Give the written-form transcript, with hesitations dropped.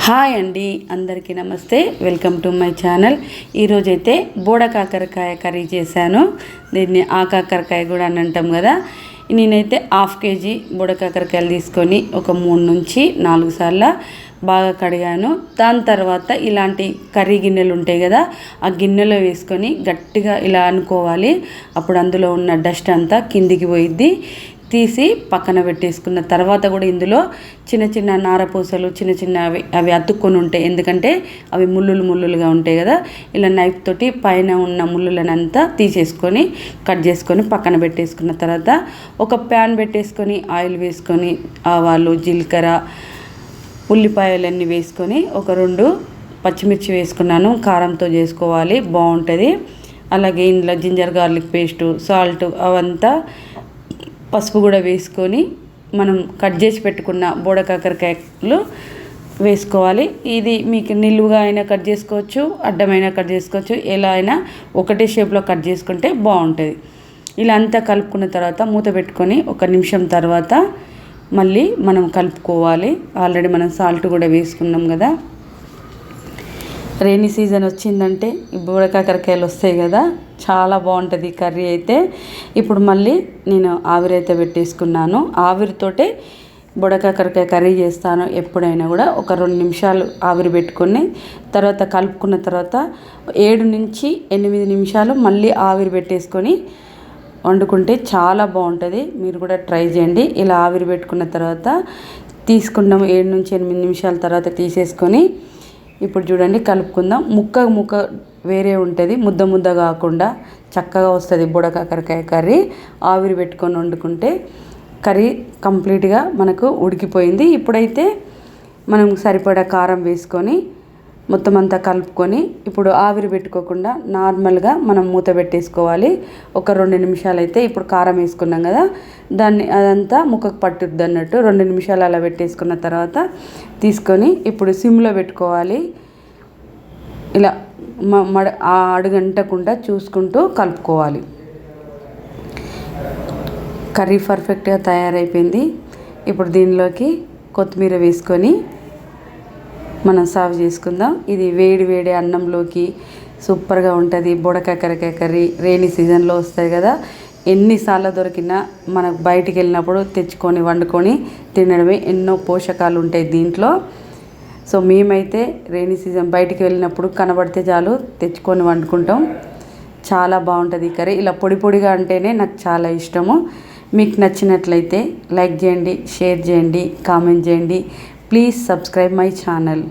Hi అండి, అందరికీ నమస్తే. Welcome to my channel. ఈరోజైతే బోడ కాకరకాయ కర్రీ చేశాను. దీన్ని కాకరకాయ కూడా అని అంటాం కదా. నేనైతే హాఫ్ కేజీ బోడ కాకరకాయలు తీసుకొని ఒక 3 నుంచి 4 సార్లు బాగా కడిగాను. దాని తర్వాత ఇలాంటి కర్రీ గిన్నెలు ఉంటాయి కదా, ఆ గిన్నెలో వేసుకొని గట్టిగా ఇలా అనుకోవాలి. అప్పుడు అందులో ఉన్న డస్ట్ అంతా కిందికి పోయిద్ది. తీసి పక్కన పెట్టేసుకున్న తర్వాత కూడా ఇందులో చిన్న చిన్న నారపూసలు అవి అతుక్కొని ఉంటాయి. ఎందుకంటే అవి ముళ్ళులుగా ఉంటాయి కదా. ఇలా నైఫ్ తోటి పైన ఉన్న ముళ్ళులనంతా తీసేసుకొని కట్ చేసుకొని పక్కన పెట్టేసుకున్న తర్వాత ఒక ప్యాన్ పెట్టేసుకొని ఆయిల్ వేసుకొని ఆవాలు, జీలకర్ర, ఉల్లిపాయలన్నీ వేసుకొని ఒక 2 పచ్చిమిర్చి వేసుకున్నాను. కారంతో చేసుకోవాలి, బాగుంటుంది. అలాగే ఇందులో జింజర్ గార్లిక్ పేస్టు, సాల్ట్ అవంతా, పసుపు కూడా వేసుకొని మనం కట్ చేసి పెట్టుకున్న బోడ కాకరకాయలు వేసుకోవాలి. ఇది మీకు నిలువుగా అయినా కట్ చేసుకోవచ్చు, అడ్డమైనా కట్ చేసుకోవచ్చు. ఎలా అయినా ఒకటే షేప్లో కట్ చేసుకుంటే బాగుంటుంది. ఇలా అంతా కలుపుకున్న తర్వాత మూత పెట్టుకొని 1 నిమిషం తర్వాత మళ్ళీ మనం కలుపుకోవాలి. ఆల్రెడీ మనం సాల్ట్ కూడా వేసుకున్నాం కదా. రైనీ సీజన్ వచ్చిందంటే ఈ బోడ కాకరకాయలు వస్తాయి కదా, చాలా బాగుంటుంది ఈ కర్రీ అయితే. ఇప్పుడు mళ్ళీ నేను ఆవిరైతే పెట్టేసుకున్నాను. ఆవిరితోటే బోడ కాకరకాయ కర్రీ చేస్తాను ఎప్పుడైనా కూడా. ఒక 2 నిమిషాలు ఆవిరి పెట్టుకొని తర్వాత కలుపుకున్న తర్వాత 7 నుంచి 8 నిమిషాలు మళ్ళీ ఆవిరి పెట్టేసుకొని వండుకుంటే చాలా బాగుంటుంది. మీరు కూడా ట్రై చేయండి. ఇలా ఆవిరి పెట్టుకున్న తర్వాత తీసుకున్నాము. 7 నుంచి 8 నిమిషాల తర్వాత తీసేసుకొని ఇప్పుడు చూడండి కలుపుకుందాం. ముక్క వేరే ఉంటుంది, ముద్ద కాకుండా చక్కగా వస్తుంది బోడ కాకరకాయ కర్రీ. ఆవిరి పెట్టుకొని వండుకుంటే కర్రీ కంప్లీట్గా మనకు ఉడికిపోయింది. ఇప్పుడైతే మనం సరిపడా కారం వేసుకొని మొత్తం అంతా కలుపుకొని ఇప్పుడు ఆవిరి పెట్టుకోకుండా నార్మల్గా మనం మూత పెట్టేసుకోవాలి. ఒక 2 నిమిషాలు అయితే ఇప్పుడు కారం వేసుకున్నాం కదా, దాన్ని అదంతా ముక్కకు పట్టుద్ది అన్నట్టు 2 నిమిషాలు అలా పెట్టేసుకున్న తర్వాత తీసుకొని ఇప్పుడు సిమ్లో పెట్టుకోవాలి. ఇలా అడుగంటకుండా చూసుకుంటూ కలుపుకోవాలి. కర్రీ పర్ఫెక్ట్గా తయారైపోయింది. ఇప్పుడు దీనిలోకి కొత్తిమీర వేసుకొని మనం సర్వ్ చేసుకుందాం. ఇది వేడి అన్నంలోకి సూపర్గా ఉంటుంది. బోడ కాకరకాయ కర్రీ రైనీ సీజన్లో వస్తాయి కదా. ఎన్నిసార్లు దొరికినా మనకు బయటికి వెళ్ళినప్పుడు తెచ్చుకొని వండుకొని తినడమే. ఎన్నో పోషకాలు ఉంటాయి దీంట్లో. సో మేమైతే రైనీ సీజన్ బయటికి వెళ్ళినప్పుడు కనబడితే చాలు తెచ్చుకొని వండుకుంటాం. చాలా బాగుంటుంది ఈ కర్రీ. ఇలా పొడిగా అంటేనే నాకు చాలా ఇష్టము. మీకు నచ్చినట్లయితే లైక్ చేయండి, షేర్ చేయండి, కామెంట్ చేయండి. Please subscribe my channel.